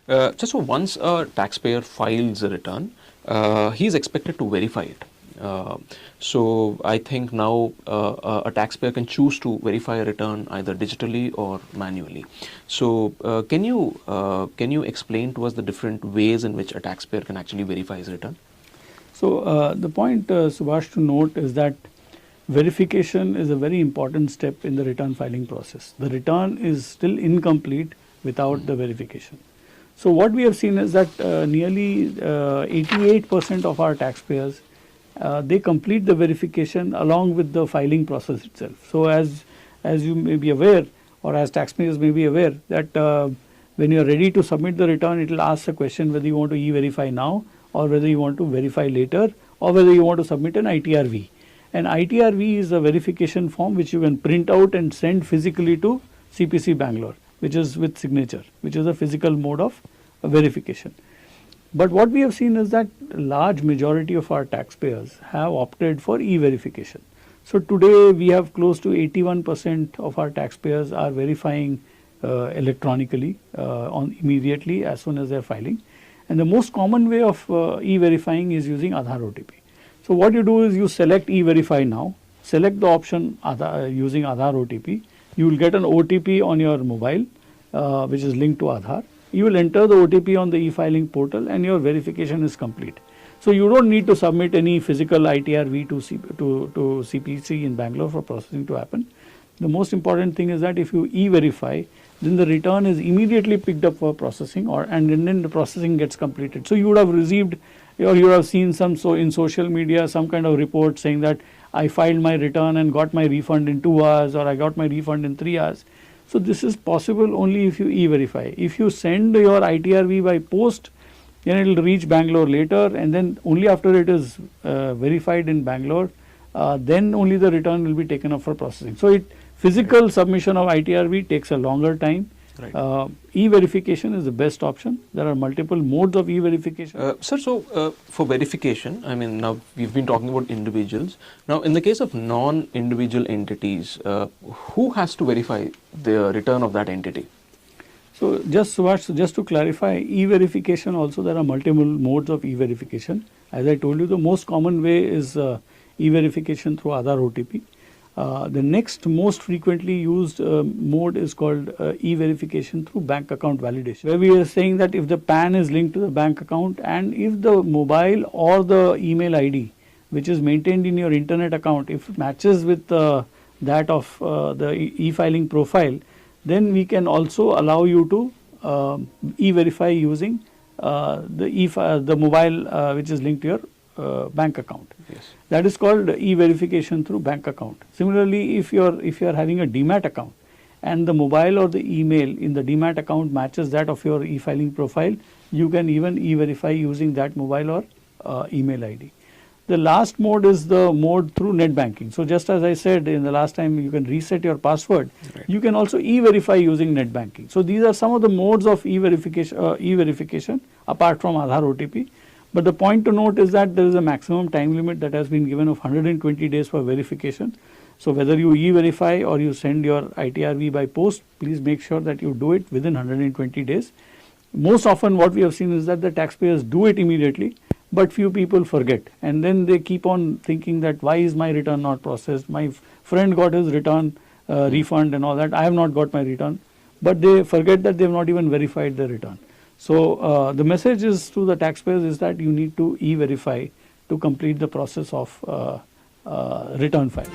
So once a taxpayer files a return, he is expected to verify it. So I think now a taxpayer can choose to verify a return either digitally or manually. So can you explain to us the different ways in which a taxpayer can actually verify his return? So the point, Subhash, to note is that verification is a very important step in the return filing process. The return is still incomplete without the verification. So what we have seen is that nearly 88% of our taxpayers they complete the verification along with the filing process itself. So as you may be aware, or as taxpayers may be aware, that when you are ready to submit the return, it will ask a question whether you want to e-verify now or whether you want to verify later or whether you want to submit an ITRV. And ITRV is a verification form which you can print out and send physically to CPC Bangalore, which is with signature, which is a physical mode of verification. But what we have seen is that large majority of our taxpayers have opted for e-verification. So today we have close to 81% of our taxpayers are verifying electronically immediately as soon as they are filing. And the most common way of e-verifying is using Aadhaar OTP. So what you do is you select e-verify now, select the option using Aadhaar OTP. You will get an OTP on your mobile which is linked to Aadhaar. You will enter the OTP on the e-filing portal and your verification is complete. So you don't need to submit any physical ITRV to CPC in Bangalore for processing to happen. The most important thing is that if you e-verify, then the return is immediately picked up for processing and then the processing gets completed. So you would have received or you would have seen in social media some kind of report saying that I filed my return and got my refund in 2 hours or I got my refund in 3 hours. So this is possible only if you e-verify. If you send your ITRV by post, then it will reach Bangalore later, and then only after it is verified in Bangalore, then only the return will be taken up for processing. So physical submission of ITRV takes a longer time. Right. E-verification is the best option. There are multiple modes of e-verification. Sir, so for verification, I mean, now we've been talking about individuals. Now, in the case of non-individual entities, who has to verify the return of that entity? So just to clarify, e-verification also there are multiple modes of e-verification. As I told you, the most common way is e-verification through Aadhaar OTP. The next most frequently used mode is called e-verification through bank account validation, where we are saying that if the PAN is linked to the bank account and if the mobile or the email ID which is maintained in your internet account, if it matches with that of the e-filing profile, then we can also allow you to e-verify using the mobile which is linked to your bank account. Yes. That is called e-verification through bank account. Similarly, if you are having a demat account and the mobile or the email in the demat account matches that of your e-filing profile, you can even e-verify using that mobile or email ID. The last mode is the mode through net banking. So just as I said in the last time, you can reset your password. Right. You can also e-verify using net banking. So these are some of the modes of e-verification apart from Aadhaar OTP. But the point to note is that there is a maximum time limit that has been given of 120 days for verification. So whether you e-verify or you send your ITRV by post, please make sure that you do it within 120 days. Most often what we have seen is that the taxpayers do it immediately, but few people forget. And then they keep on thinking that why is my return not processed? My friend got his return refund and all that. I have not got my return. But they forget that they have not even verified the return. So the message is to the taxpayers is that you need to e-verify to complete the process of return file.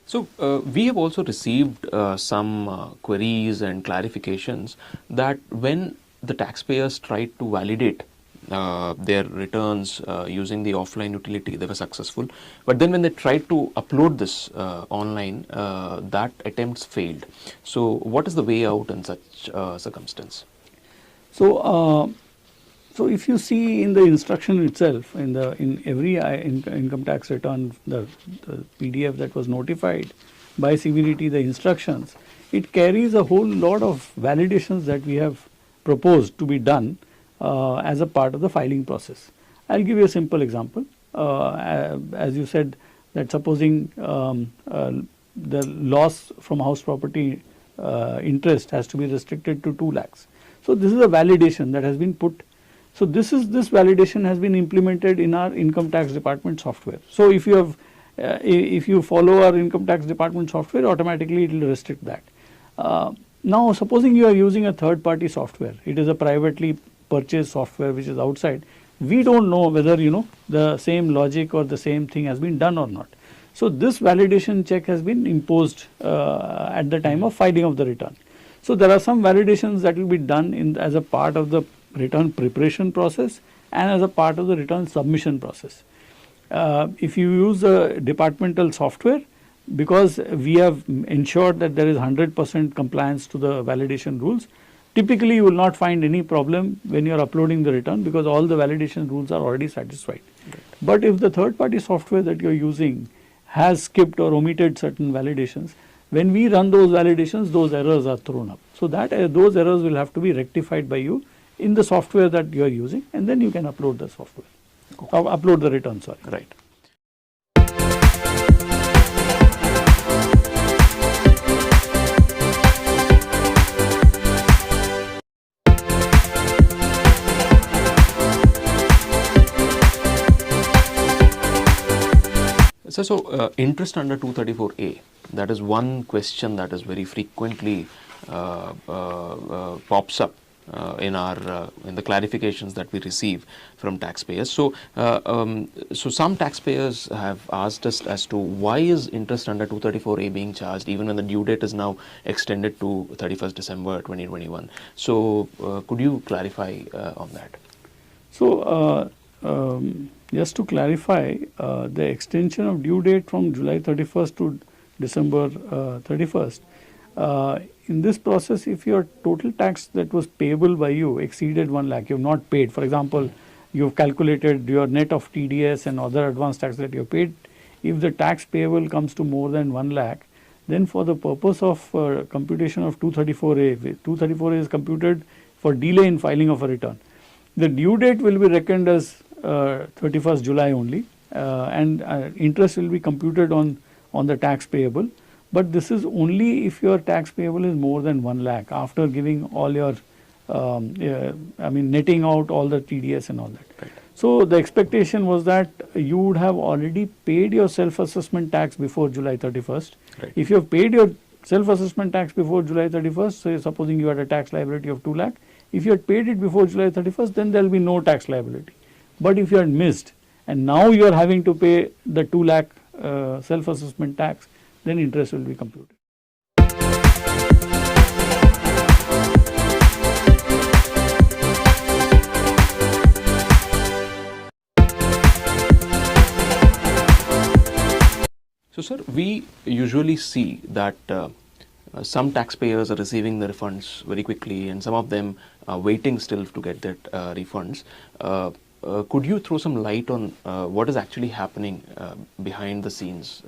So we have also received some queries and clarifications that when the taxpayers tried to validate their returns using the offline utility, they were successful. But then when they tried to upload this online, that attempts failed. So what is the way out in such circumstance? So if you see in the instruction itself, in every income tax return, the PDF that was notified by CVDT, the instructions, it carries a whole lot of validations that we have proposed to be done as a part of the filing process. I'll give you a simple example. As you said, that supposing the loss from house property interest has to be restricted to 2 lakhs. So this is a validation that has been put. So this validation has been implemented in our income tax department software. So if you follow our income tax department software, automatically it will restrict that. Now supposing you are using a third party software, it is a privately purchased software which is outside. We don't know whether the same logic or the same thing has been done or not. So this validation check has been imposed at the time of filing of the return. So there are some validations that will be done as a part of the return preparation process and as a part of the return submission process. If you use a departmental software, because we have ensured that there is 100% compliance to the validation rules, typically you will not find any problem when you are uploading the return, because all the validation rules are already satisfied. Right. But if the third party software that you are using has skipped or omitted certain validations, when we run those validations, those errors are thrown up. So that those errors will have to be rectified by you in the software that you are using, and then you can upload the software, upload the return, sorry. Right. So interest under 234A, that is one question that is very frequently pops up in the clarifications that we receive from taxpayers. So so some taxpayers have asked us as to why is interest under 234A being charged even when the due date is now extended to 31st December 2021. So could you clarify on that? So just to clarify, the extension of due date from July 31st to December 31st, in this process, if your total tax that was payable by you exceeded 1 lakh, you have not paid. For example, you have calculated your net of TDS and other advance tax that you have paid. If the tax payable comes to more than 1 lakh, then for the purpose of computation of 234A, 234A is computed for delay in filing of a return. The due date will be reckoned as 31st July only, and interest will be computed on the tax payable. But this is only if your tax payable is more than 1 lakh after giving all your, netting out all the TDS and all that. Right. So the expectation was that you would have already paid your self-assessment tax before July 31st. Right. If you have paid your self-assessment tax before July 31st, so supposing you had a tax liability of 2 lakh, if you had paid it before July 31st, then there will be no tax liability. But if you had missed and now you are having to pay the 2 lakh self-assessment tax, then interest will be computed. So sir, we usually see that some taxpayers are receiving the refunds very quickly and some of them are waiting still to get that refunds. Could you throw some light on what is actually happening behind the scenes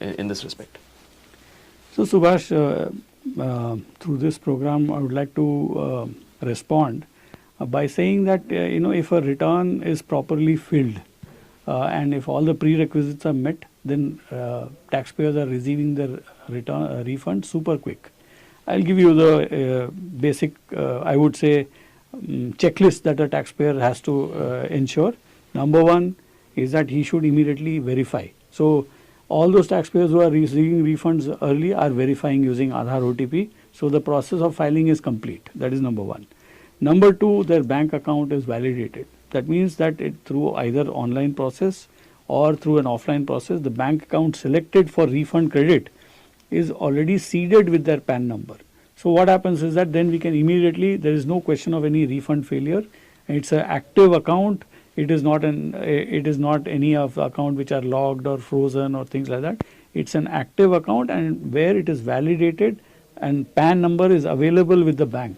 in this respect? So Subhash, through this program, I would like to respond by saying that if a return is properly filled and if all the prerequisites are met, then taxpayers are receiving their return refund super quick. I'll give you the basic, I would say, checklist that a taxpayer has to ensure. Number one is that he should immediately verify. So all those taxpayers who are receiving refunds early are verifying using Aadhaar OTP. So the process of filing is complete. That is number one. Number two, their bank account is validated. That means that through either online process or through an offline process, the bank account selected for refund credit is already seeded with their PAN number. So what happens is that then we can immediately, there is no question of any refund failure. It's an active account. It is not any of the account which are logged or frozen or things like that. It's an active account, and where it is validated and PAN number is available with the bank.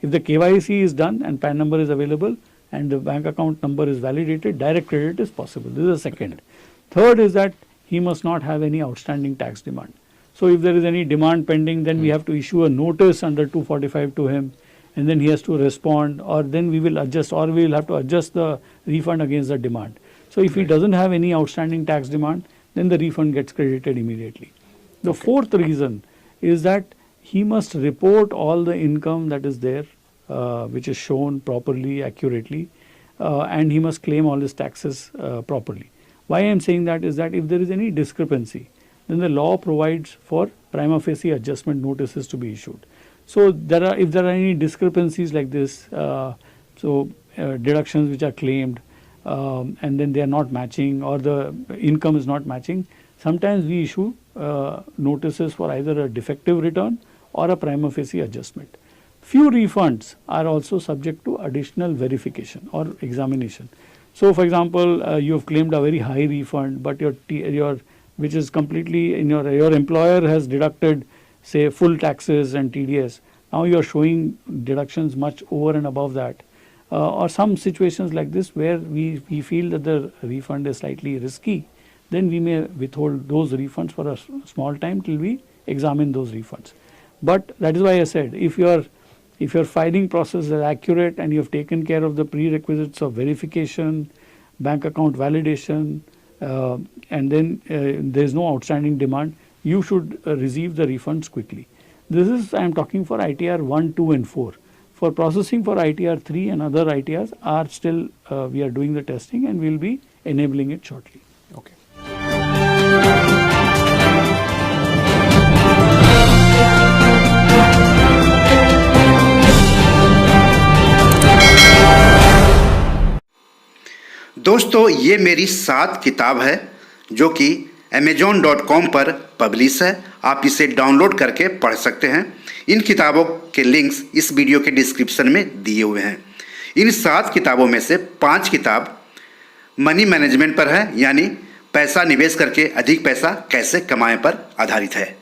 If the KYC is done and PAN number is available and the bank account number is validated, direct credit is possible. This is the second. Third is that he must not have any outstanding tax demand. So if there is any demand pending, then we have to issue a notice under 245 to him, and then he has to respond, or then we will adjust, or we will have to adjust the refund against the demand. So if he doesn't have any outstanding tax demand, then the refund gets credited immediately. The fourth reason is that he must report all the income that is there, which is shown properly, accurately, and he must claim all his taxes properly. Why I am saying that is that if there is any discrepancy, then the law provides for prima facie adjustment notices to be issued. So if there are any discrepancies like this, deductions which are claimed and then they are not matching, or the income is not matching, sometimes we issue notices for either a defective return or a prima facie adjustment. Few refunds are also subject to additional verification or examination. So for example, you have claimed a very high refund, but your which is completely in your employer has deducted, say, full taxes and TDS. Now you are showing deductions much over and above that, or some situations like this where we feel that the refund is slightly risky, then we may withhold those refunds for a small time till we examine those refunds. But that is why I said, if your filing process is accurate and you have taken care of the prerequisites of verification, bank account validation, and then there is no outstanding demand, you should receive the refunds quickly. This is, I am talking for ITR 1, 2 and 4. For processing for ITR 3 and other ITRs are still, we are doing the testing and we will be enabling it shortly. Okay. दोस्तों, ये मेरी 7 किताब है जो कि amazon.com पर publish है। आप इसे डाउनलोड करके पढ़ सकते हैं। इन किताबों के लिंक्स इस वीडियो के डिस्क्रिप्शन में दिए हुए हैं। इन 7 किताबों में से 5 किताब मनी मैनेजमेंट पर है, यानी पैसा निवेश करके अधिक पैसा कैसे कमाएं पर आधारित है।